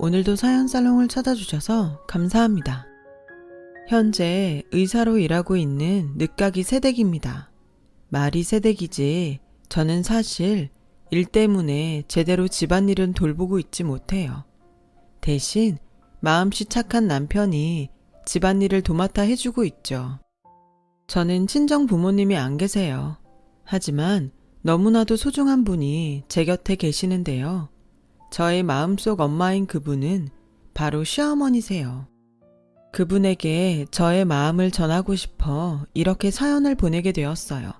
오늘도 사연살롱을 찾아주셔서 감사합니다. 현재 의사로 일하고 있는 늦가기 새댁입니다. 말이 새댁이지 저는 사실 일 때문에 제대로 집안일은 돌보고 있지 못해요. 대신 마음씨 착한 남편이 집안일을 도맡아 해주고 있죠. 저는 친정 부모님이 안 계세요. 하지만 너무나도 소중한 분이 제 곁에 계시는데요. 저의 마음속 엄마인 그분은 바로 시어머니세요. 그분에게 저의 마음을 전하고 싶어 이렇게 사연을 보내게 되었어요.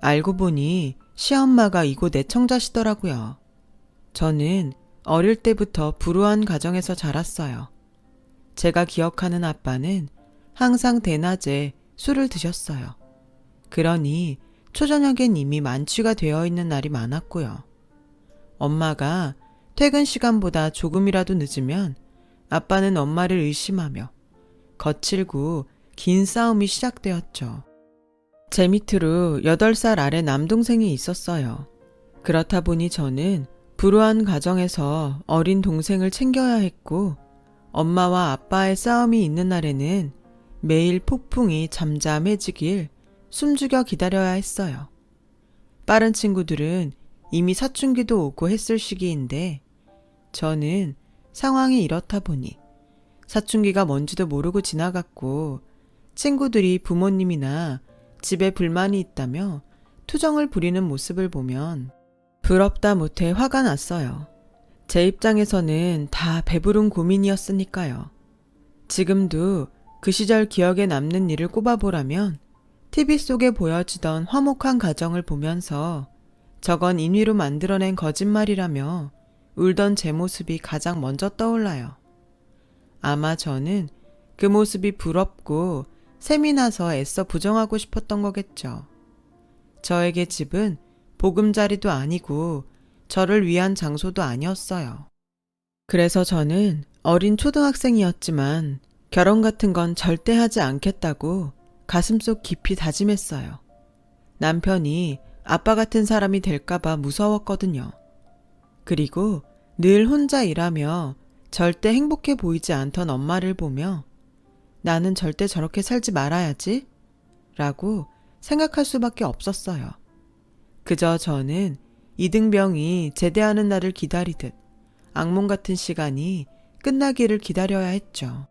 알고 보니 시엄마가 이곳 애청자시더라고요. 저는 어릴 때부터 불우한 가정에서 자랐어요. 제가 기억하는 아빠는 항상 대낮에 술을 드셨어요. 그러니 초저녁엔 이미 만취가 되어 있는 날이 많았고요. 엄마가 퇴근 시간보다 조금이라도 늦으면 아빠는 엄마를 의심하며 거칠고 긴 싸움이 시작되었죠. 제 밑으로 8살 아래 남동생이 있었어요. 그렇다 보니 저는 불우한 가정에서 어린 동생을 챙겨야 했고 엄마와 아빠의 싸움이 있는 날에는 매일 폭풍이 잠잠해지길 숨죽여 기다려야 했어요. 빠른 친구들은 이미 사춘기도 오고 했을 시기인데 저는 상황이 이렇다 보니 사춘기가 뭔지도 모르고 지나갔고 친구들이 부모님이나 집에 불만이 있다며 투정을 부리는 모습을 보면 부럽다 못해 화가 났어요. 제 입장에서는 다 배부른 고민이었으니까요. 지금도 그 시절 기억에 남는 일을 꼽아보라면 TV 속에 보여지던 화목한 가정을 보면서 저건 인위로 만들어낸 거짓말이라며 울던 제 모습이 가장 먼저 떠올라요. 아마 저는 그 모습이 부럽고 셈이 나서 애써 부정하고 싶었던 거겠죠. 저에게 집은 보금자리도 아니고 저를 위한 장소도 아니었어요. 그래서 저는 어린 초등학생이었지만 결혼 같은 건 절대 하지 않겠다고 가슴속 깊이 다짐했어요. 남편이 아빠 같은 사람이 될까봐 무서웠거든요. 그리고 늘 혼자 일하며 절대 행복해 보이지 않던 엄마를 보며 나는 절대 저렇게 살지 말아야지 라고 생각할 수밖에 없었어요. 그저 저는 이등병이 제대하는 날을 기다리듯 악몽 같은 시간이 끝나기를 기다려야 했죠.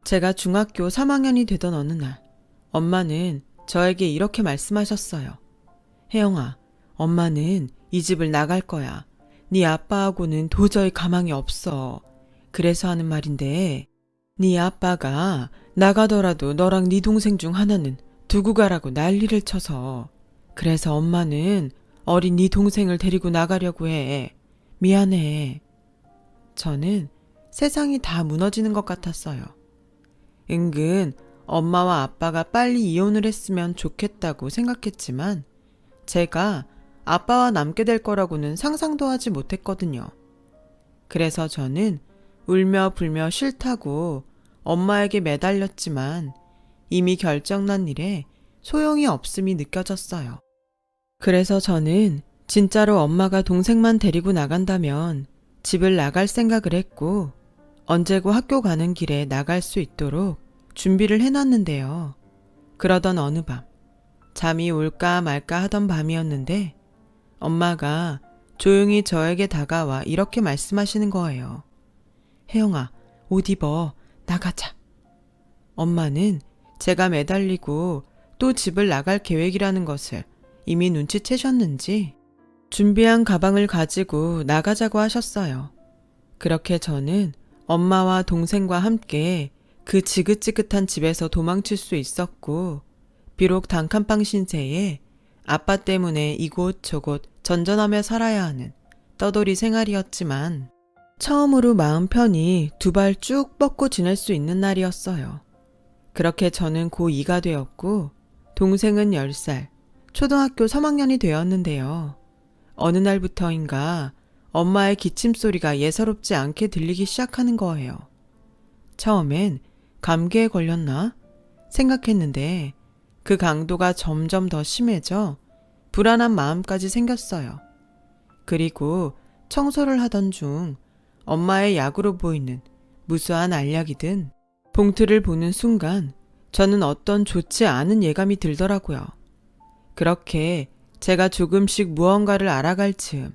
제가 중학교 3학년이 되던 어느 날 엄마는 저에게 이렇게 말씀하셨어요. 혜영아, 엄마는 이 집을 나갈 거야. 네 아빠하고는 도저히 가망이 없어. 그래서 하는 말인데 네 아빠가 나가더라도 너랑 네 동생 중 하나는 두고 가라고 난리를 쳐서 그래서 엄마는 어린 네 동생을 데리고 나가려고 해. 미안해. 저는 세상이 다 무너지는 것 같았어요. 은근 엄마와 아빠가 빨리 이혼을 했으면 좋겠다고 생각했지만 제가 아빠와 남게 될 거라고는 상상도 하지 못했거든요. 그래서 저는 울며 불며 싫다고 엄마에게 매달렸지만 이미 결정난 일에 소용이 없음이 느껴졌어요. 그래서 저는 진짜로 엄마가 동생만 데리고 나간다면 집을 나갈 생각을 했고 언제고 학교 가는 길에 나갈 수 있도록 준비를 해놨는데요. 그러던 어느 밤 잠이 올까 말까 하던 밤이었는데 엄마가 조용히 저에게 다가와 이렇게 말씀하시는 거예요. 혜영아, 옷 입어. 나가자. 엄마는 제가 매달리고 또 집을 나갈 계획이라는 것을 이미 눈치채셨는지 준비한 가방을 가지고 나가자고 하셨어요. 그렇게 저는 엄마와 동생과 함께 그 지긋지긋한 집에서 도망칠 수 있었고 비록 단칸방 신세에 아빠 때문에 이곳 저곳 전전하며 살아야 하는 떠돌이 생활이었지만 처음으로 마음 편히 두 발 쭉 뻗고 지낼 수 있는 날이었어요. 그렇게 저는 고2가 되었고 동생은 10살, 초등학교 3학년이 되었는데요. 어느 날부터인가 엄마의 기침 소리가 예사롭지 않게 들리기 시작하는 거예요. 처음엔 감기에 걸렸나 생각했는데 그 강도가 점점 더 심해져 불안한 마음까지 생겼어요. 그리고 청소를 하던 중 엄마의 약으로 보이는 무수한 알약이든 봉투를 보는 순간 저는 어떤 좋지 않은 예감이 들더라고요. 그렇게 제가 조금씩 무언가를 알아갈 즈음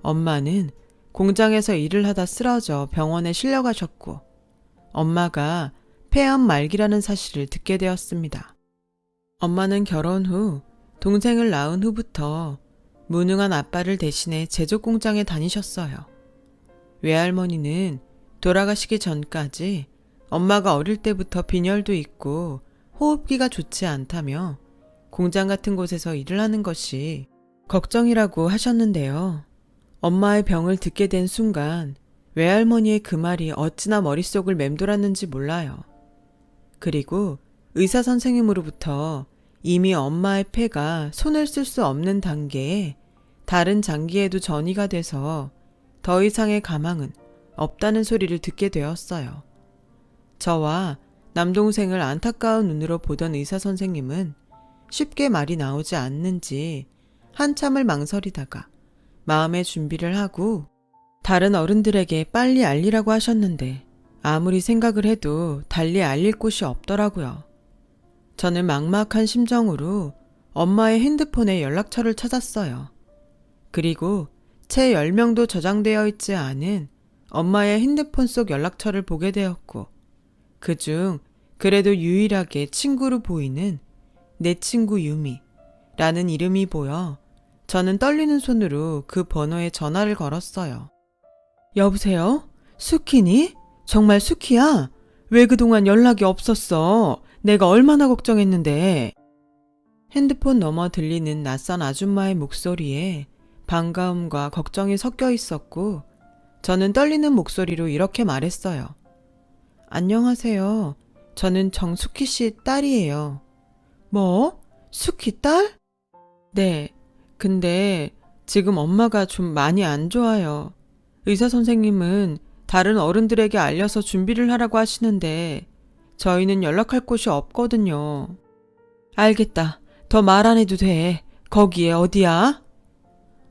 엄마는 공장에서 일을 하다 쓰러져 병원에 실려가셨고 엄마가 폐암 말기라는 사실을 듣게 되었습니다. 엄마는 결혼 후 동생을 낳은 후부터 무능한 아빠를 대신해 제조 공장에 다니셨어요. 외할머니는 돌아가시기 전까지 엄마가 어릴 때부터 빈혈도 있고 호흡기가 좋지 않다며 공장 같은 곳에서 일을 하는 것이 걱정이라고 하셨는데요. 엄마의 병을 듣게 된 순간 외할머니의 그 말이 어찌나 머릿속을 맴돌았는지 몰라요. 그리고 의사 선생님으로부터 이미 엄마의 폐가 손을 쓸 수 없는 단계에 다른 장기에도 전이가 돼서 더 이상의 가망은 없다는 소리를 듣게 되었어요. 저와 남동생을 안타까운 눈으로 보던 의사 선생님은 쉽게 말이 나오지 않는지 한참을 망설이다가 마음의 준비를 하고 다른 어른들에게 빨리 알리라고 하셨는데 아무리 생각을 해도 달리 알릴 곳이 없더라고요. 저는 막막한 심정으로 엄마의 핸드폰에 연락처를 찾았어요. 그리고 채 10명도 저장되어 있지 않은 엄마의 핸드폰 속 연락처를 보게 되었고 그중 그래도 유일하게 친구로 보이는 내 친구 유미라는 이름이 보여 저는 떨리는 손으로 그 번호에 전화를 걸었어요. 여보세요? 수키니? 정말 수키야? 왜 그동안 연락이 없었어? 내가 얼마나 걱정했는데. 핸드폰 너머 들리는 낯선 아줌마의 목소리에 반가움과 걱정이 섞여 있었고 저는 떨리는 목소리로 이렇게 말했어요. 안녕하세요. 저는 정수키 씨 딸이에요. 뭐? 수키 딸? 네. 근데 지금 엄마가 좀 많이 안 좋아요. 의사 선생님은 다른 어른들에게 알려서 준비를 하라고 하시는데 저희는 연락할 곳이 없거든요. 알겠다. 더 말 안 해도 돼. 거기에 어디야?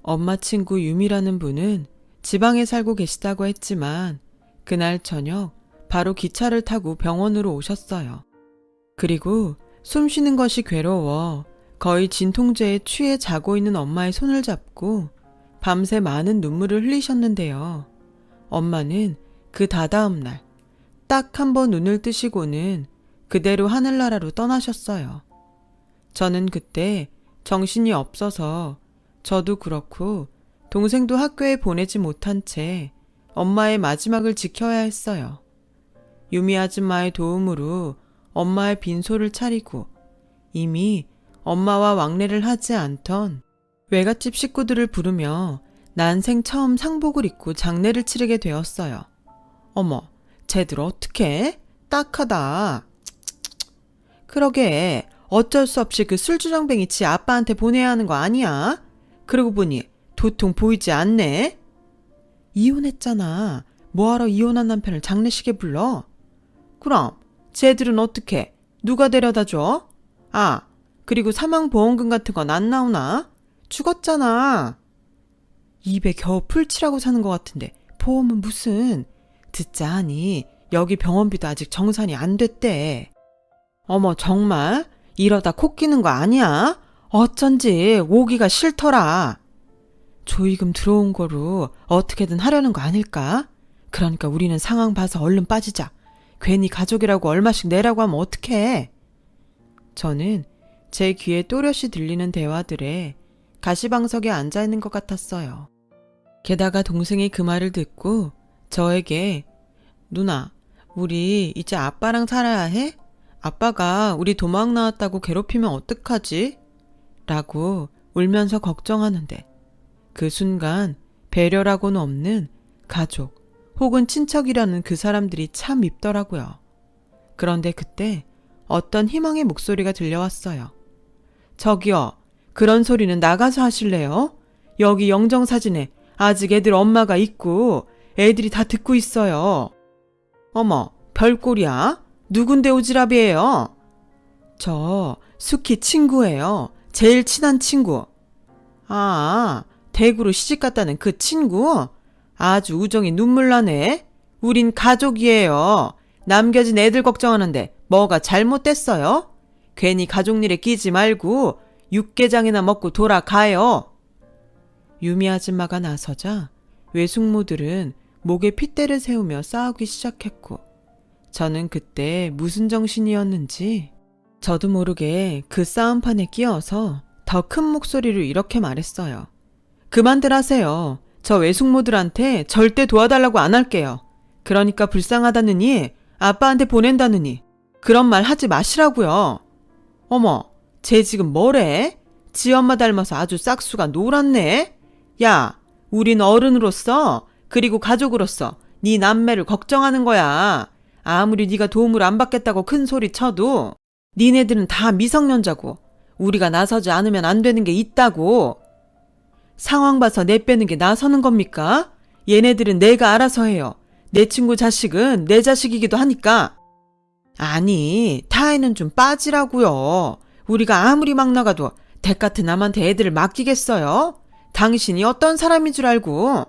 엄마 친구 유미라는 분은 지방에 살고 계시다고 했지만 그날 저녁 바로 기차를 타고 병원으로 오셨어요. 그리고 숨 쉬는 것이 괴로워 거의 진통제에 취해 자고 있는 엄마의 손을 잡고 밤새 많은 눈물을 흘리셨는데요. 엄마는 그 다다음 날 딱 한 번 눈을 뜨시고는 그대로 하늘나라로 떠나셨어요. 저는 그때 정신이 없어서 저도 그렇고 동생도 학교에 보내지 못한 채 엄마의 마지막을 지켜야 했어요. 유미 아줌마의 도움으로 엄마의 빈소를 차리고 이미 엄마와 왕래를 하지 않던 외갓집 식구들을 부르며 난생 처음 상복을 입고 장례를 치르게 되었어요. 어머, 쟤들 어떡해? 딱하다. 그러게 어쩔 수 없이 그 술주정뱅이 지 아빠한테 보내야 하는 거 아니야? 그러고 보니 도통 보이지 않네. 이혼했잖아. 뭐하러 이혼한 남편을 장례식에 불러? 그럼 쟤들은 어떡해? 누가 데려다 줘? 아, 그리고 사망보험금 같은 건 안 나오나? 죽었잖아. 입에 겨우 풀칠하고 사는 것 같은데 보험은 무슨. 듣자 하니 여기 병원비도 아직 정산이 안 됐대. 어머 정말? 이러다 코 끼는 거 아니야? 어쩐지 오기가 싫더라. 조의금 들어온 거로 어떻게든 하려는 거 아닐까? 그러니까 우리는 상황 봐서 얼른 빠지자. 괜히 가족이라고 얼마씩 내라고 하면 어떡해. 저는 제 귀에 또렷이 들리는 대화들에 가시방석에 앉아있는 것 같았어요. 게다가 동생이 그 말을 듣고 저에게 누나, 우리 이제 아빠랑 살아야 해? 아빠가 우리 도망 나왔다고 괴롭히면 어떡하지? 라고 울면서 걱정하는데 그 순간 배려라고는 없는 가족 혹은 친척이라는 그 사람들이 참 밉더라고요. 그런데 그때 어떤 희망의 목소리가 들려왔어요. 저기요, 그런 소리는 나가서 하실래요? 여기 영정사진에 아직 애들 엄마가 있고 애들이 다 듣고 있어요. 어머, 별꼴이야? 누군데 오지랖이에요? 저 수키 친구예요. 제일 친한 친구. 아, 대구로 시집갔다는 그 친구? 아주 우정이 눈물 나네. 우린 가족이에요. 남겨진 애들 걱정하는데 뭐가 잘못됐어요? 괜히 가족 일에 끼지 말고 육개장이나 먹고 돌아가요. 유미 아줌마가 나서자 외숙모들은 목에 핏대를 세우며 싸우기 시작했고, 저는 그때 무슨 정신이었는지 저도 모르게 그 싸움판에 끼어서 더 큰 목소리로 이렇게 말했어요. 그만들 하세요. 저 외숙모들한테 절대 도와달라고 안 할게요. 그러니까 불쌍하다느니 아빠한테 보낸다느니 그런 말 하지 마시라고요. 어머, 쟤 지금 뭐래? 지 엄마 닮아서 아주 싹수가 노랗네. 야, 우린 어른으로서 그리고 가족으로서 네 남매를 걱정하는 거야. 아무리 네가 도움을 안 받겠다고 큰 소리 쳐도 니네들은 다 미성년자고 우리가 나서지 않으면 안 되는 게 있다고. 상황 봐서 내빼는 게 나서는 겁니까? 얘네들은 내가 알아서 해요. 내 친구 자식은 내 자식이기도 하니까. 아니, 타에는 좀 빠지라고요. 우리가 아무리 막 나가도 댁 같은 남한테 애들을 맡기겠어요? 당신이 어떤 사람인 줄 알고.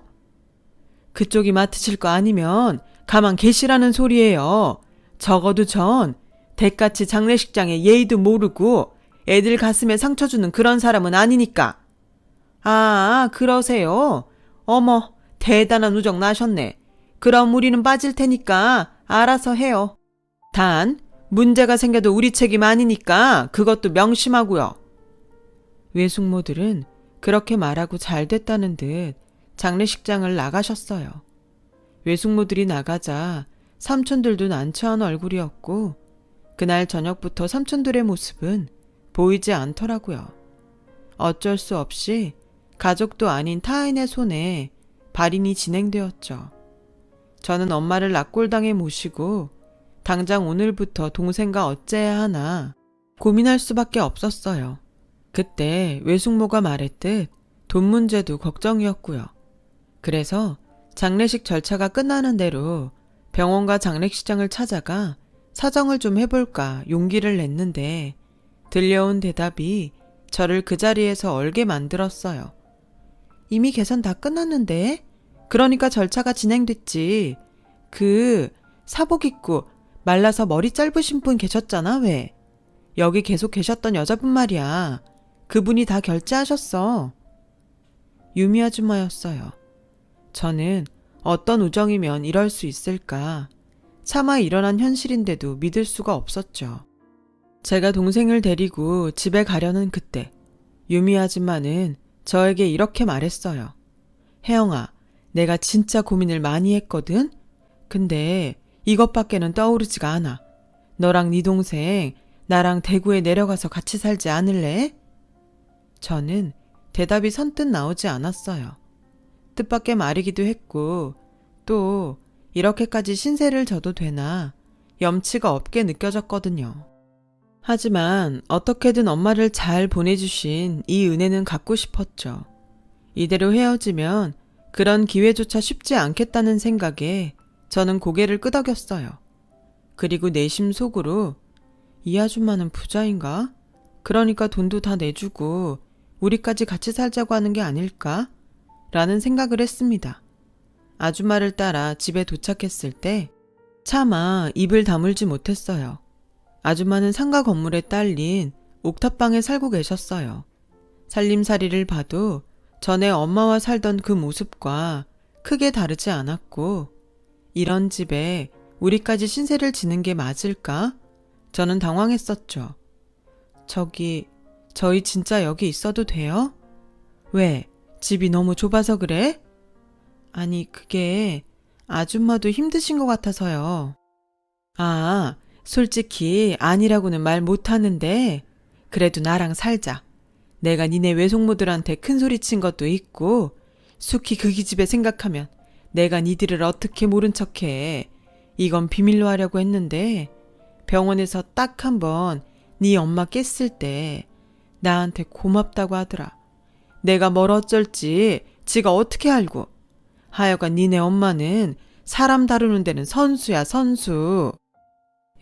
그쪽이 맡으실 거 아니면 가만 계시라는 소리예요. 적어도 전 댁같이 장례식장에 예의도 모르고 애들 가슴에 상처 주는 그런 사람은 아니니까. 아, 그러세요? 어머, 대단한 우정 나셨네. 그럼 우리는 빠질 테니까 알아서 해요. 단, 문제가 생겨도 우리 책임 아니니까 그것도 명심하고요. 외숙모들은 그렇게 말하고 잘 됐다는 듯 장례식장을 나가셨어요. 외숙모들이 나가자 삼촌들도 난처한 얼굴이었고, 그날 저녁부터 삼촌들의 모습은 보이지 않더라고요. 어쩔 수 없이 가족도 아닌 타인의 손에 발인이 진행되었죠. 저는 엄마를 낙골당에 모시고 당장 오늘부터 동생과 어째야 하나 고민할 수밖에 없었어요. 그때 외숙모가 말했듯 돈 문제도 걱정이었고요. 그래서 장례식 절차가 끝나는 대로 병원과 장례식장을 찾아가 사정을 좀 해볼까 용기를 냈는데, 들려온 대답이 저를 그 자리에서 얼게 만들었어요. 이미 계산 다 끝났는데? 그러니까 절차가 진행됐지. 그 사복 입고 말라서 머리 짧으신 분 계셨잖아, 왜? 여기 계속 계셨던 여자분 말이야. 그분이 다 결제하셨어. 유미 아줌마였어요. 저는 어떤 우정이면 이럴 수 있을까? 차마 일어난 현실인데도 믿을 수가 없었죠. 제가 동생을 데리고 집에 가려는 그때 유미 아줌마는 저에게 이렇게 말했어요. 혜영아, 내가 진짜 고민을 많이 했거든? 근데 이것밖에는 떠오르지가 않아. 너랑 네 동생 나랑 대구에 내려가서 같이 살지 않을래? 저는 대답이 선뜻 나오지 않았어요. 뜻밖의 말이기도 했고, 또 이렇게까지 신세를 져도 되나 염치가 없게 느껴졌거든요. 하지만 어떻게든 엄마를 잘 보내주신 이 은혜는 갖고 싶었죠. 이대로 헤어지면 그런 기회조차 쉽지 않겠다는 생각에 저는 고개를 끄덕였어요. 그리고 내심 속으로 이 아줌마는 부자인가? 그러니까 돈도 다 내주고 우리까지 같이 살자고 하는 게 아닐까? 라는 생각을 했습니다. 아줌마를 따라 집에 도착했을 때 차마 입을 다물지 못했어요. 아줌마는 상가 건물에 딸린 옥탑방에 살고 계셨어요. 살림살이를 봐도 전에 엄마와 살던 그 모습과 크게 다르지 않았고, 이런 집에 우리까지 신세를 지는 게 맞을까? 저는 당황했었죠. 저희 진짜 여기 있어도 돼요? 왜? 집이 너무 좁아서 그래? 아니, 그게 아줌마도 힘드신 것 같아서요. 아, 솔직히 아니라고는 말 못하는데 그래도 나랑 살자. 내가 니네 외숙모들한테 큰 소리 친 것도 있고 숙희 그 기집애 생각하면 내가 니들을 어떻게 모른 척해. 이건 비밀로 하려고 했는데 병원에서 딱 한 번 네 엄마 깼을 때 나한테 고맙다고 하더라. 내가 뭘 어쩔지 지가 어떻게 알고. 하여간 니네 엄마는 사람 다루는 데는 선수야, 선수.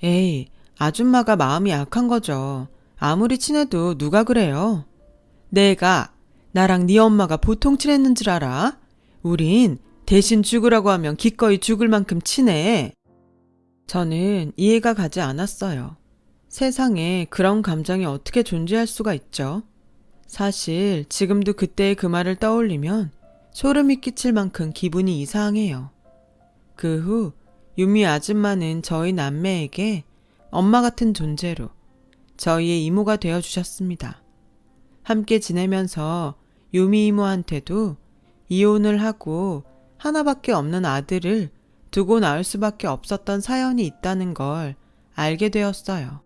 에이, 아줌마가 마음이 약한 거죠. 아무리 친해도 누가 그래요. 나랑 네 엄마가 보통 친했는 줄 알아? 우린 대신 죽으라고 하면 기꺼이 죽을 만큼 치네. 저는 이해가 가지 않았어요. 세상에 그런 감정이 어떻게 존재할 수가 있죠? 사실 지금도 그때의 그 말을 떠올리면 소름이 끼칠 만큼 기분이 이상해요. 그 후 유미 아줌마는 저희 남매에게 엄마 같은 존재로 저희의 이모가 되어주셨습니다. 함께 지내면서 유미 이모한테도 이혼을 하고 하나밖에 없는 아들을 두고 나올 수밖에 없었던 사연이 있다는 걸 알게 되었어요.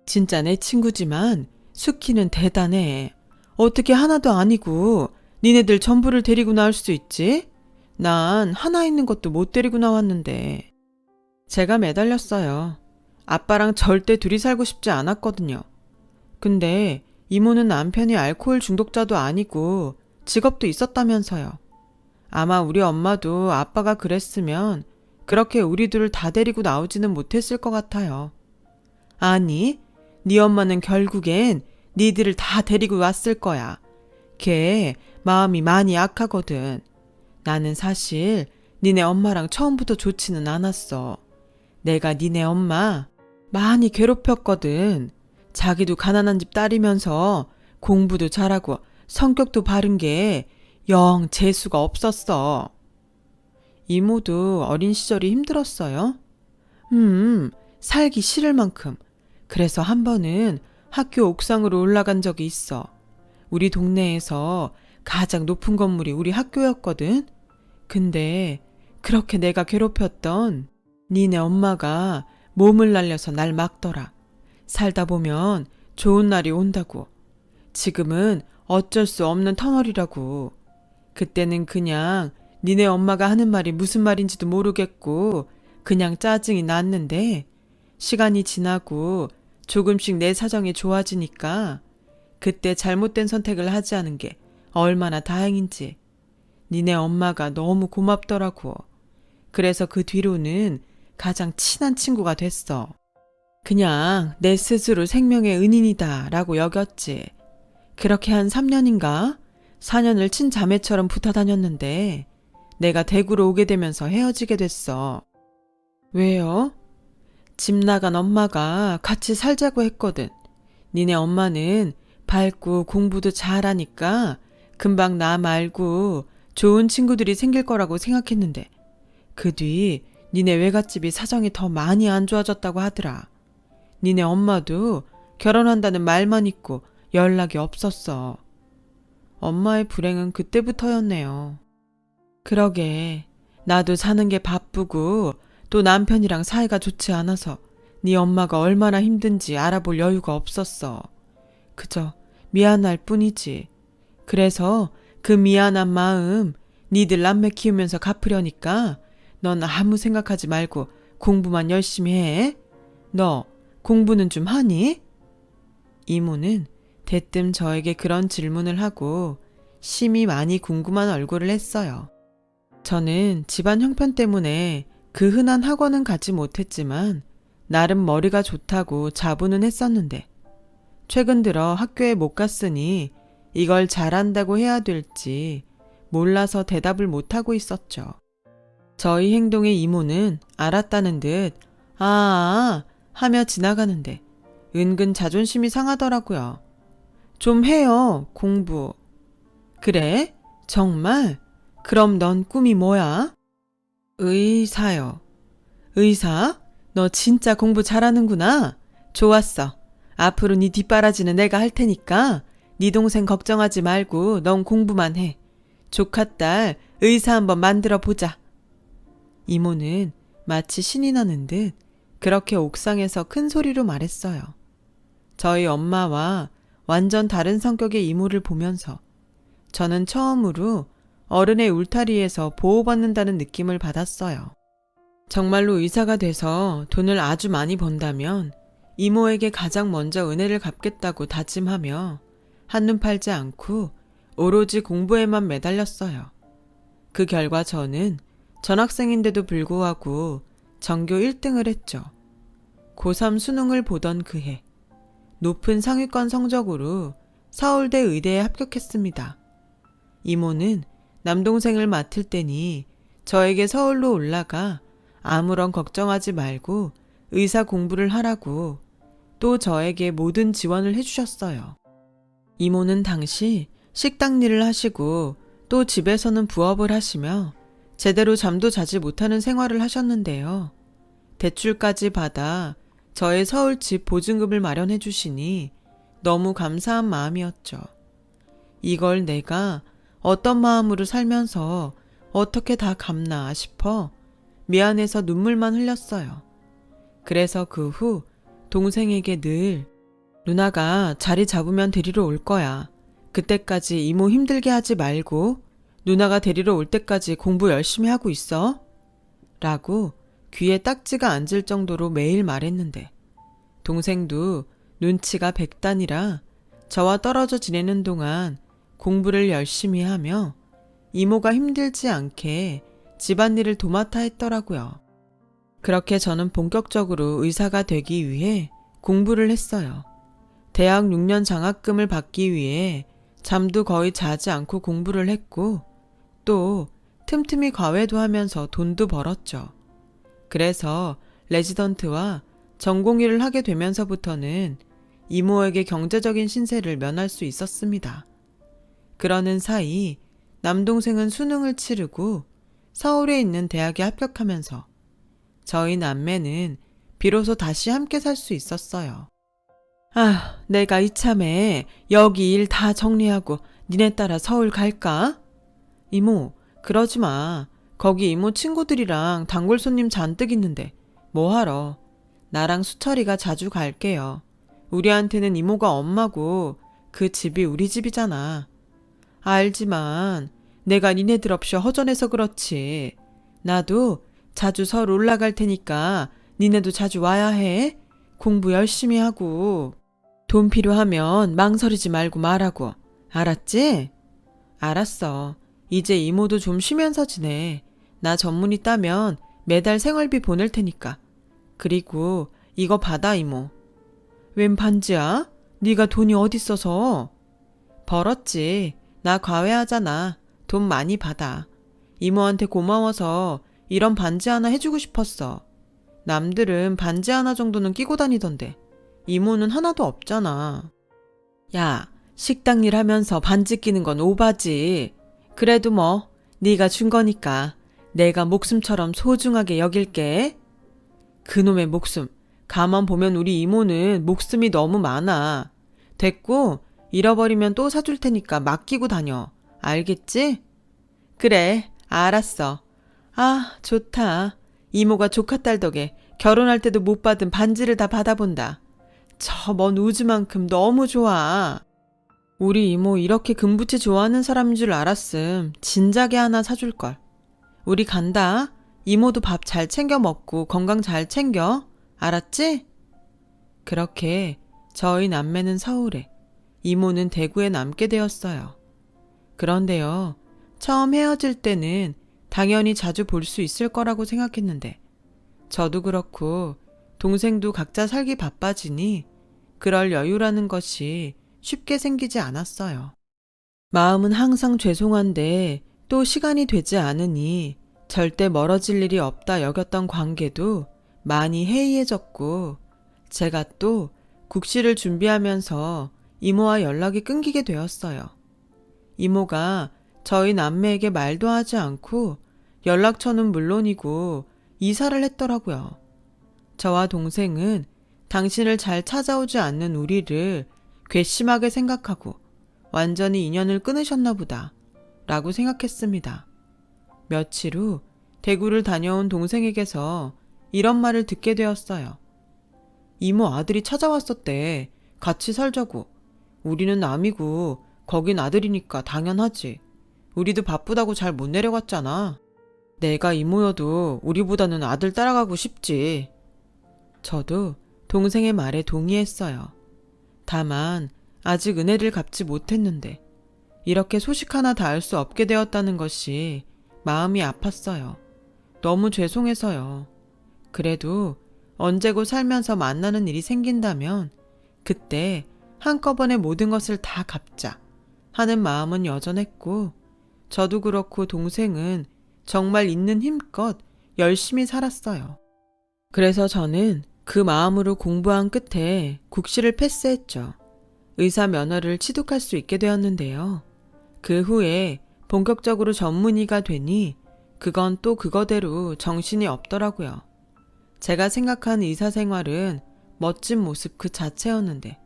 진짜 내 친구지만 수키는 대단해. 어떻게 하나도 아니고 니네들 전부를 데리고 나올 수 있지? 난 하나 있는 것도 못 데리고 나왔는데. 제가 매달렸어요. 아빠랑 절대 둘이 살고 싶지 않았거든요. 근데 이모는 남편이 알코올 중독자도 아니고 직업도 있었다면서요. 아마 우리 엄마도 아빠가 그랬으면 그렇게 우리 둘을 다 데리고 나오지는 못했을 것 같아요. 아니, 네 엄마는 결국엔 니들을 다 데리고 왔을 거야. 걔 마음이 많이 약하거든. 나는 사실 니네 엄마랑 처음부터 좋지는 않았어. 내가 니네 엄마 많이 괴롭혔거든. 자기도 가난한 집 딸이면서 공부도 잘하고 성격도 바른 게 영 재수가 없었어. 이모도 어린 시절이 힘들었어요? 살기 싫을 만큼. 그래서 한 번은 학교 옥상으로 올라간 적이 있어. 우리 동네에서 가장 높은 건물이 우리 학교였거든. 근데 그렇게 내가 괴롭혔던 니네 엄마가 몸을 날려서 날 막더라. 살다 보면 좋은 날이 온다고. 지금은 어쩔 수 없는 터널이라고. 그때는 그냥 니네 엄마가 하는 말이 무슨 말인지도 모르겠고 그냥 짜증이 났는데 시간이 지나고 조금씩 내 사정이 좋아지니까 그때 잘못된 선택을 하지 않은 게 얼마나 다행인지 니네 엄마가 너무 고맙더라고. 그래서 그 뒤로는 가장 친한 친구가 됐어. 그냥 내 스스로 생명의 은인이다 라고 여겼지. 그렇게 한 3년인가 4년을 친자매처럼 붙어 다녔는데 내가 대구로 오게 되면서 헤어지게 됐어. 왜요? 집 나간 엄마가 같이 살자고 했거든. 니네 엄마는 밝고 공부도 잘하니까 금방 나 말고 좋은 친구들이 생길 거라고 생각했는데 그 뒤 니네 외갓집이 사정이 더 많이 안 좋아졌다고 하더라. 니네 엄마도 결혼한다는 말만 있고 연락이 없었어. 엄마의 불행은 그때부터였네요. 그러게 나도 사는 게 바쁘고 또 남편이랑 사이가 좋지 않아서 네 엄마가 얼마나 힘든지 알아볼 여유가 없었어. 그저 미안할 뿐이지. 그래서 그 미안한 마음 니들 남매 키우면서 갚으려니까 넌 아무 생각하지 말고 공부만 열심히 해. 너 공부는 좀 하니? 이모는 대뜸 저에게 그런 질문을 하고 심히 많이 궁금한 얼굴을 했어요. 저는 집안 형편 때문에 그 흔한 학원은 가지 못했지만 나름 머리가 좋다고 자부는 했었는데 최근 들어 학교에 못 갔으니 이걸 잘한다고 해야 될지 몰라서 대답을 못하고 있었죠. 저희 행동에 이모는 알았다는 듯 하며 지나가는데 은근 자존심이 상하더라고요. 좀 해요, 공부. 그래? 정말? 그럼 넌 꿈이 뭐야? 의사요. 의사? 너 진짜 공부 잘하는구나. 좋았어. 앞으로 네 뒷바라지는 내가 할 테니까 네 동생 걱정하지 말고 넌 공부만 해. 조카딸 의사 한번 만들어 보자. 이모는 마치 신이 나는 듯 그렇게 옥상에서 큰 소리로 말했어요. 저희 엄마와 완전 다른 성격의 이모를 보면서 저는 처음으로 어른의 울타리에서 보호받는다는 느낌을 받았어요. 정말로 의사가 돼서 돈을 아주 많이 번다면 이모에게 가장 먼저 은혜를 갚겠다고 다짐하며 한눈 팔지 않고 오로지 공부에만 매달렸어요. 그 결과 저는 전학생인데도 불구하고 전교 1등을 했죠. 고3 수능을 보던 그해 높은 상위권 성적으로 서울대 의대에 합격했습니다. 이모는 남동생을 맡을 때니 저에게 서울로 올라가 아무런 걱정하지 말고 의사 공부를 하라고 또 저에게 모든 지원을 해주셨어요. 이모는 당시 식당 일을 하시고 또 집에서는 부업을 하시며 제대로 잠도 자지 못하는 생활을 하셨는데요. 대출까지 받아 저의 서울 집 보증금을 마련해 주시니 너무 감사한 마음이었죠. 이걸 내가 어떤 마음으로 살면서 어떻게 다 갚나 싶어 미안해서 눈물만 흘렸어요. 그래서 그 후 동생에게 늘 누나가 자리 잡으면 데리러 올 거야. 그때까지 이모 힘들게 하지 말고 누나가 데리러 올 때까지 공부 열심히 하고 있어. 라고 귀에 딱지가 앉을 정도로 매일 말했는데 동생도 눈치가 백단이라 저와 떨어져 지내는 동안 공부를 열심히 하며 이모가 힘들지 않게 집안일을 도맡아 했더라고요. 그렇게 저는 본격적으로 의사가 되기 위해 공부를 했어요. 대학 6년 장학금을 받기 위해 잠도 거의 자지 않고 공부를 했고 또 틈틈이 과외도 하면서 돈도 벌었죠. 그래서 레지던트와 전공의를 하게 되면서부터는 이모에게 경제적인 신세를 면할 수 있었습니다. 그러는 사이 남동생은 수능을 치르고 서울에 있는 대학에 합격하면서 저희 남매는 비로소 다시 함께 살 수 있었어요. 아, 내가 이참에 여기 일 다 정리하고 니네 따라 서울 갈까? 이모, 그러지 마. 거기 이모 친구들이랑 단골 손님 잔뜩 있는데 뭐하러. 나랑 수철이가 자주 갈게요. 우리한테는 이모가 엄마고 그 집이 우리 집이잖아. 알지만 내가 니네들 없이 허전해서 그렇지. 나도 자주 서울 올라갈 테니까 니네도 자주 와야 해. 공부 열심히 하고. 돈 필요하면 망설이지 말고 말하고. 알았지? 알았어. 이제 이모도 좀 쉬면서 지내. 나 전문의 따면 매달 생활비 보낼 테니까. 그리고 이거 받아 이모. 웬 반지야? 네가 돈이 어딨어서? 벌었지. 나 과외하잖아. 돈 많이 받아. 이모한테 고마워서 이런 반지 하나 해주고 싶었어. 남들은 반지 하나 정도는 끼고 다니던데 이모는 하나도 없잖아. 야, 식당 일 하면서 반지 끼는 건 오바지. 그래도 뭐 네가 준 거니까 내가 목숨처럼 소중하게 여길게. 그놈의 목숨. 가만 보면 우리 이모는 목숨이 너무 많아. 됐고 잃어버리면 또 사줄 테니까 맡기고 다녀. 알겠지? 그래, 알았어. 아, 좋다. 이모가 조카딸 덕에 결혼할 때도 못 받은 반지를 다 받아본다. 저 먼 우주만큼 너무 좋아. 우리 이모 이렇게 금붙이 좋아하는 사람인 줄 알았음. 진작에 하나 사줄걸. 우리 간다. 이모도 밥 잘 챙겨 먹고 건강 잘 챙겨. 알았지? 그렇게 저희 남매는 서울에, 이모는 대구에 남게 되었어요. 그런데요, 처음 헤어질 때는 당연히 자주 볼 수 있을 거라고 생각했는데 저도 그렇고 동생도 각자 살기 바빠지니 그럴 여유라는 것이 쉽게 생기지 않았어요. 마음은 항상 죄송한데 또 시간이 되지 않으니 절대 멀어질 일이 없다 여겼던 관계도 많이 해이해졌고 제가 또 국시를 준비하면서 이모와 연락이 끊기게 되었어요. 이모가 저희 남매에게 말도 하지 않고 연락처는 물론이고 이사를 했더라고요. 저와 동생은 당신을 잘 찾아오지 않는 우리를 괘씸하게 생각하고 완전히 인연을 끊으셨나 보다 라고 생각했습니다. 며칠 후 대구를 다녀온 동생에게서 이런 말을 듣게 되었어요. 이모 아들이 찾아왔었대. 같이 살자고. 우리는 남이고 거긴 아들이니까 당연하지. 우리도 바쁘다고 잘 못 내려갔잖아. 내가 이모여도 우리보다는 아들 따라가고 싶지. 저도 동생의 말에 동의했어요. 다만 아직 은혜를 갚지 못했는데 이렇게 소식 하나 닿을 수 없게 되었다는 것이 마음이 아팠어요. 너무 죄송해서요. 그래도 언제고 살면서 만나는 일이 생긴다면 그때 한꺼번에 모든 것을 다 갚자 하는 마음은 여전했고 저도 그렇고 동생은 정말 있는 힘껏 열심히 살았어요. 그래서 저는 그 마음으로 공부한 끝에 국시를 패스했죠. 의사 면허를 취득할 수 있게 되었는데요. 그 후에 본격적으로 전문의가 되니 그건 또 그거대로 정신이 없더라고요. 제가 생각한 의사 생활은 멋진 모습 그 자체였는데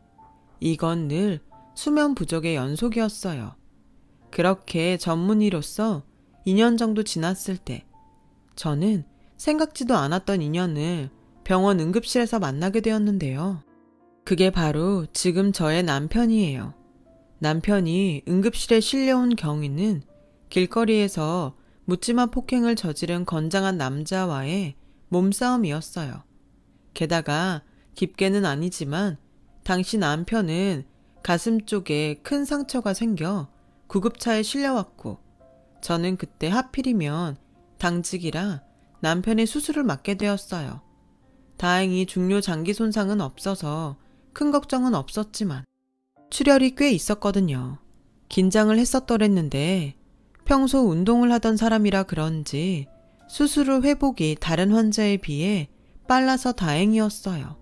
이건 늘 수면 부족의 연속이었어요. 그렇게 전문의로서 2년 정도 지났을 때 저는 생각지도 않았던 인연을 병원 응급실에서 만나게 되었는데요. 그게 바로 지금 저의 남편이에요. 남편이 응급실에 실려온 경위는 길거리에서 묻지마 폭행을 저지른 건장한 남자와의 몸싸움이었어요. 게다가 깊게는 아니지만 당시 남편은 가슴 쪽에 큰 상처가 생겨 구급차에 실려왔고 저는 그때 하필이면 당직이라 남편의 수술을 맡게 되었어요. 다행히 중요 장기 손상은 없어서 큰 걱정은 없었지만 출혈이 꽤 있었거든요. 긴장을 했었더랬는데 평소 운동을 하던 사람이라 그런지 수술 후 회복이 다른 환자에 비해 빨라서 다행이었어요.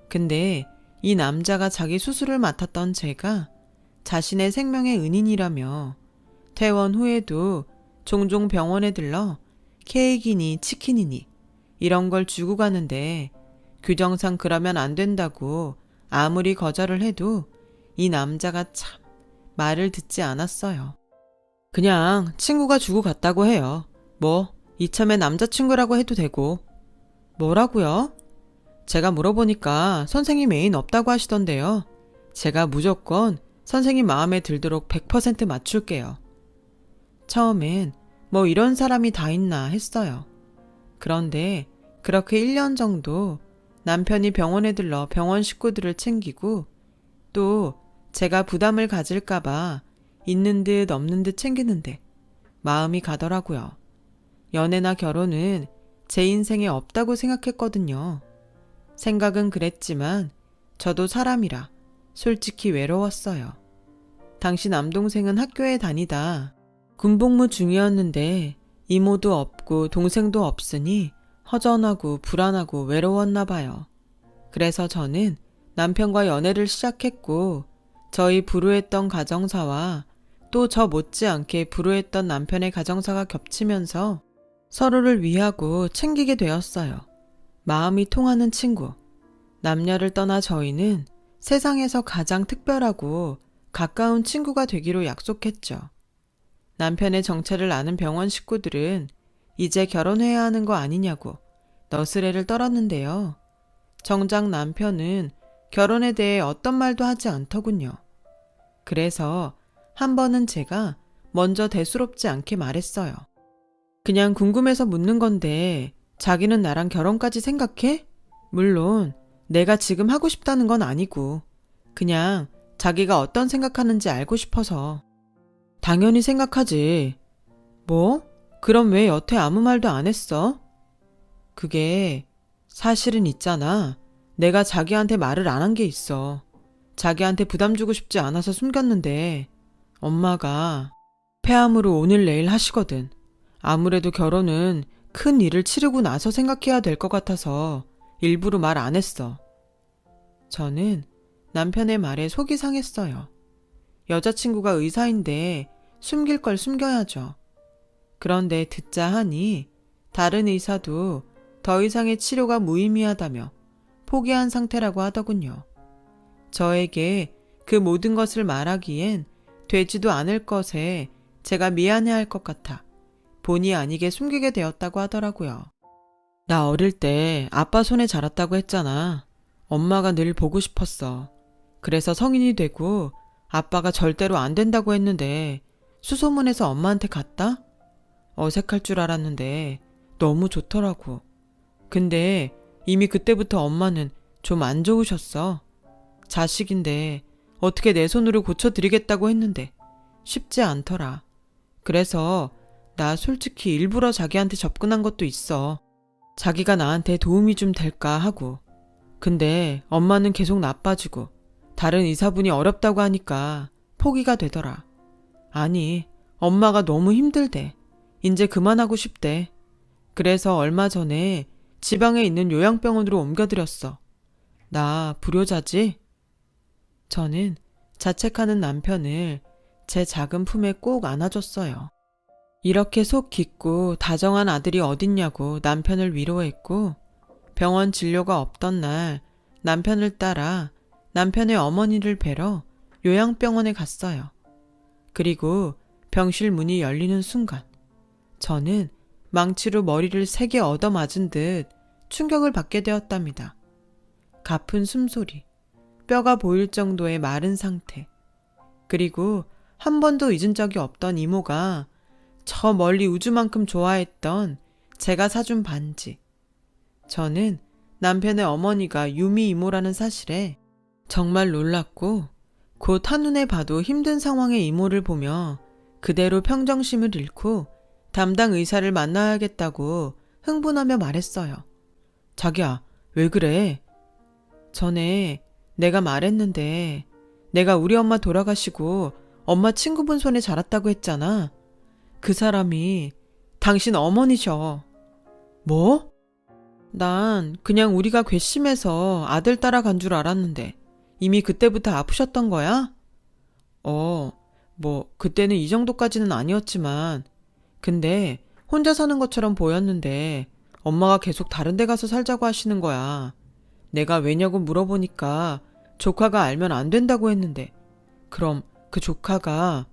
근데 이 남자가 자기 수술을 맡았던 제가 자신의 생명의 은인이라며 퇴원 후에도 종종 병원에 들러 케이크니 치킨이니 이런 걸 주고 가는데 규정상 그러면 안 된다고 아무리 거절을 해도 이 남자가 참 말을 듣지 않았어요. 그냥 친구가 주고 갔다고 해요. 뭐 이참에 남자친구라고 해도 되고. 뭐라고요? 제가 물어보니까 선생님 애인 없다고 하시던데요. 제가 무조건 선생님 마음에 들도록 100% 맞출게요. 처음엔 뭐 이런 사람이 다 있나 했어요. 그런데 그렇게 1년 정도 남편이 병원에 들러 병원 식구들을 챙기고 또 제가 부담을 가질까봐 있는 듯 없는 듯 챙기는데 마음이 가더라고요. 연애나 결혼은 제 인생에 없다고 생각했거든요. 생각은 그랬지만 저도 사람이라 솔직히 외로웠어요. 당시 남동생은 학교에 다니다 군복무 중이었는데 이모도 없고 동생도 없으니 허전하고 불안하고 외로웠나 봐요. 그래서 저는 남편과 연애를 시작했고 저희 불우했던 가정사와 또 저 못지않게 불우했던 남편의 가정사가 겹치면서 서로를 위하고 챙기게 되었어요. 마음이 통하는 친구. 남녀를 떠나 저희는 세상에서 가장 특별하고 가까운 친구가 되기로 약속했죠. 남편의 정체를 아는 병원 식구들은 이제 결혼해야 하는 거 아니냐고 너스레를 떨었는데요. 정작 남편은 결혼에 대해 어떤 말도 하지 않더군요. 그래서 한 번은 제가 먼저 대수롭지 않게 말했어요. 그냥 궁금해서 묻는 건데 자기는 나랑 결혼까지 생각해? 물론 내가 지금 하고 싶다는 건 아니고 그냥 자기가 어떤 생각하는지 알고 싶어서. 당연히 생각하지. 뭐? 그럼 왜 여태 아무 말도 안 했어? 그게 사실은 있잖아. 내가 자기한테 말을 안 한 게 있어. 자기한테 부담 주고 싶지 않아서 숨겼는데 엄마가 폐암으로 오늘 내일 하시거든. 아무래도 결혼은 큰 일을 치르고 나서 생각해야 될 것 같아서 일부러 말 안 했어. 저는 남편의 말에 속이 상했어요. 여자친구가 의사인데 숨길 걸 숨겨야죠. 그런데 듣자 하니 다른 의사도 더 이상의 치료가 무의미하다며 포기한 상태라고 하더군요. 저에게 그 모든 것을 말하기엔 되지도 않을 것에 제가 미안해할 것 같아 본의 아니게 숨기게 되었다고 하더라고요. 나 어릴 때 아빠 손에 자랐다고 했잖아. 엄마가 늘 보고 싶었어. 그래서 성인이 되고 아빠가 절대로 안 된다고 했는데 수소문해서 엄마한테 갔다? 어색할 줄 알았는데 너무 좋더라고. 근데 이미 그때부터 엄마는 좀 안 좋으셨어. 자식인데 어떻게 내 손으로 고쳐드리겠다고 했는데 쉽지 않더라. 그래서 나 솔직히 일부러 자기한테 접근한 것도 있어. 자기가 나한테 도움이 좀 될까 하고. 근데 엄마는 계속 나빠지고 다른 의사분이 어렵다고 하니까 포기가 되더라. 아니, 엄마가 너무 힘들대. 이제 그만하고 싶대. 그래서 얼마 전에 지방에 있는 요양병원으로 옮겨드렸어. 나 불효자지? 저는 자책하는 남편을 제 작은 품에 꼭 안아줬어요. 이렇게 속 깊고 다정한 아들이 어딨냐고 남편을 위로했고, 병원 진료가 없던 날 남편을 따라 남편의 어머니를 뵈러 요양병원에 갔어요. 그리고 병실 문이 열리는 순간 저는 망치로 머리를 세게 얻어맞은 듯 충격을 받게 되었답니다. 가쁜 숨소리, 뼈가 보일 정도의 마른 상태, 그리고 한 번도 잊은 적이 없던 이모가 저 멀리 우주만큼 좋아했던 제가 사준 반지. 저는 남편의 어머니가 유미 이모라는 사실에 정말 놀랐고, 곧 한눈에 봐도 힘든 상황의 이모를 보며 그대로 평정심을 잃고 담당 의사를 만나야겠다고 흥분하며 말했어요. 자기야, 왜 그래? 전에 내가 말했는데 내가 우리 엄마 돌아가시고 엄마 친구분 손에 자랐다고 했잖아. 그 사람이 당신 어머니셔. 뭐? 난 그냥 우리가 괘씸해서 아들 따라간 줄 알았는데 이미 그때부터 아프셨던 거야? 그때는 이 정도까지는 아니었지만, 근데 혼자 사는 것처럼 보였는데 엄마가 계속 다른 데 가서 살자고 하시는 거야. 내가 왜냐고 물어보니까 조카가 알면 안 된다고 했는데, 그럼 그 조카가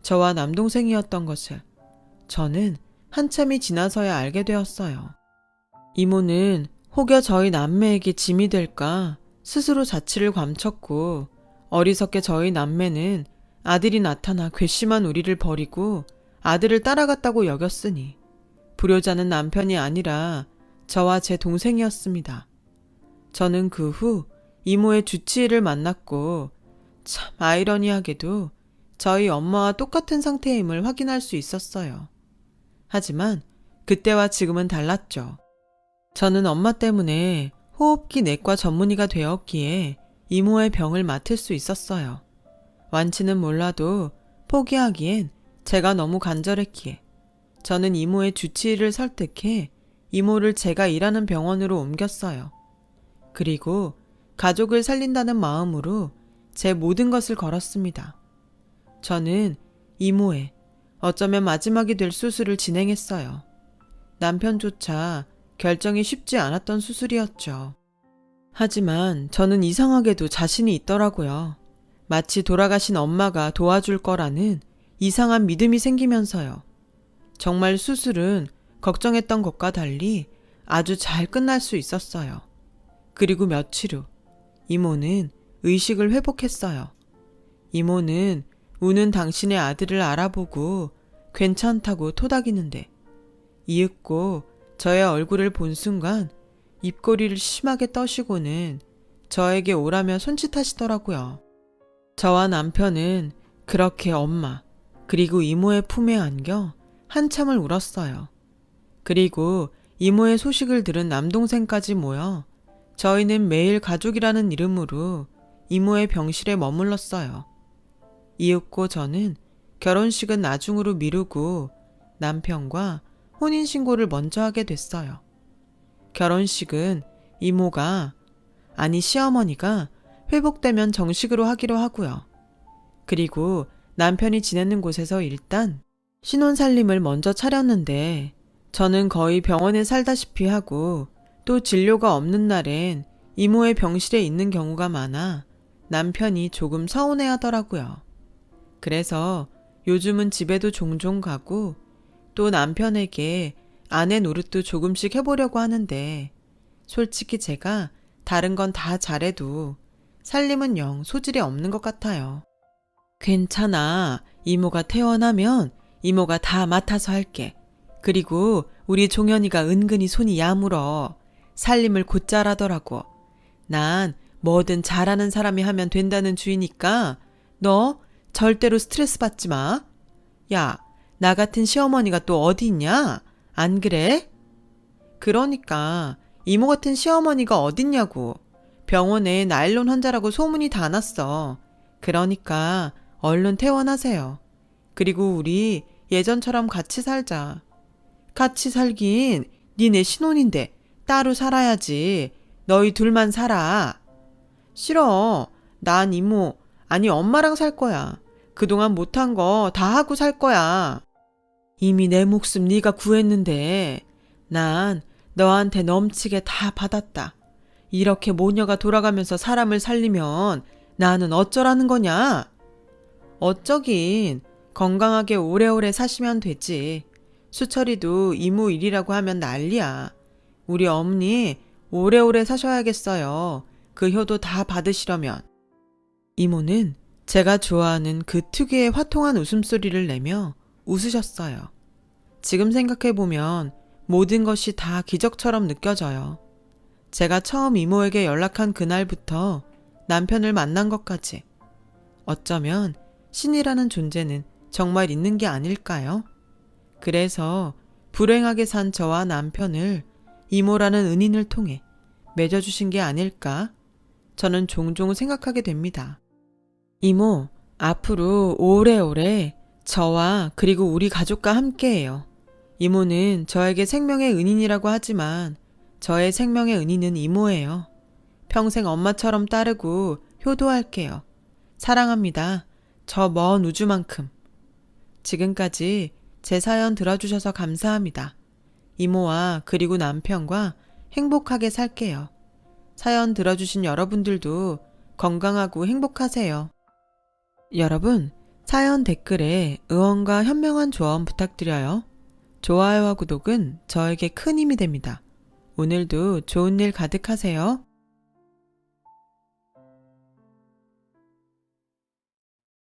저와 남동생이었던 것을 저는 한참이 지나서야 알게 되었어요. 이모는 혹여 저희 남매에게 짐이 될까 스스로 자취를 감췄고, 어리석게 저희 남매는 아들이 나타나 괘씸한 우리를 버리고 아들을 따라갔다고 여겼으니 불효자는 남편이 아니라 저와 제 동생이었습니다. 저는 그 후 이모의 주치의를 만났고, 참 아이러니하게도 저희 엄마와 똑같은 상태임을 확인할 수 있었어요. 하지만 그때와 지금은 달랐죠. 저는 엄마 때문에 호흡기 내과 전문의가 되었기에 이모의 병을 맡을 수 있었어요. 완치는 몰라도 포기하기엔 제가 너무 간절했기에 저는 이모의 주치의를 설득해 이모를 제가 일하는 병원으로 옮겼어요. 그리고 가족을 살린다는 마음으로 제 모든 것을 걸었습니다. 저는 이모의 어쩌면 마지막이 될 수술을 진행했어요. 남편조차 결정이 쉽지 않았던 수술이었죠. 하지만 저는 이상하게도 자신이 있더라고요. 마치 돌아가신 엄마가 도와줄 거라는 이상한 믿음이 생기면서요. 정말 수술은 걱정했던 것과 달리 아주 잘 끝날 수 있었어요. 그리고 며칠 후 이모는 의식을 회복했어요. 이모는 우는 당신의 아들을 알아보고 괜찮다고 토닥이는데, 이윽고 저의 얼굴을 본 순간 입꼬리를 심하게 떠시고는 저에게 오라며 손짓하시더라고요. 저와 남편은 그렇게 엄마 그리고 이모의 품에 안겨 한참을 울었어요. 그리고 이모의 소식을 들은 남동생까지 모여 저희는 매일 가족이라는 이름으로 이모의 병실에 머물렀어요. 이윽고 저는 결혼식은 나중으로 미루고 남편과 혼인신고를 먼저 하게 됐어요. 결혼식은 시어머니가 회복되면 정식으로 하기로 하고요. 그리고 남편이 지내는 곳에서 일단 신혼살림을 먼저 차렸는데, 저는 거의 병원에 살다시피 하고 또 진료가 없는 날엔 이모의 병실에 있는 경우가 많아 남편이 조금 서운해 하더라고요. 그래서 요즘은 집에도 종종 가고 또 남편에게 아내 노릇도 조금씩 해보려고 하는데, 솔직히 제가 다른 건 다 잘해도 살림은 영 소질이 없는 것 같아요. 괜찮아. 이모가 퇴원하면 이모가 다 맡아서 할게. 그리고 우리 종현이가 은근히 손이 야물어. 살림을 곧잘 하더라고. 난 뭐든 잘하는 사람이 하면 된다는 주의니까 너 절대로 스트레스 받지 마. 야, 나 같은 시어머니가 또 어디 있냐? 안 그래? 그러니까 이모 같은 시어머니가 어딨냐고. 병원에 나일론 환자라고 소문이 다 났어. 그러니까 얼른 퇴원하세요. 그리고 우리 예전처럼 같이 살자. 같이 살긴 니네 신혼인데 따로 살아야지. 너희 둘만 살아. 싫어. 난 이모, 아니 엄마랑 살 거야. 그동안 못한 거 다 하고 살 거야. 이미 내 목숨 네가 구했는데 난 너한테 넘치게 다 받았다. 이렇게 모녀가 돌아가면서 사람을 살리면 나는 어쩌라는 거냐? 어쩌긴 건강하게 오래오래 사시면 되지. 수철이도 이모 일이라고 하면 난리야. 우리 어머니 오래오래 사셔야겠어요. 그 효도 다 받으시려면. 이모는 제가 좋아하는 그 특유의 화통한 웃음소리를 내며 웃으셨어요. 지금 생각해보면 모든 것이 다 기적처럼 느껴져요. 제가 처음 이모에게 연락한 그날부터 남편을 만난 것까지. 어쩌면 신이라는 존재는 정말 있는 게 아닐까요? 그래서 불행하게 산 저와 남편을 이모라는 은인을 통해 맺어주신 게 아닐까? 저는 종종 생각하게 됩니다. 이모, 앞으로 오래오래 저와 그리고 우리 가족과 함께해요. 이모는 저에게 생명의 은인이라고 하지만 저의 생명의 은인은 이모예요. 평생 엄마처럼 따르고 효도할게요. 사랑합니다. 저 먼 우주만큼. 지금까지 제 사연 들어주셔서 감사합니다. 이모와 그리고 남편과 행복하게 살게요. 사연 들어주신 여러분들도 건강하고 행복하세요. 여러분, 사연 댓글에 응원과 현명한 조언 부탁드려요. 좋아요와 구독은 저에게 큰 힘이 됩니다. 오늘도 좋은 일 가득하세요.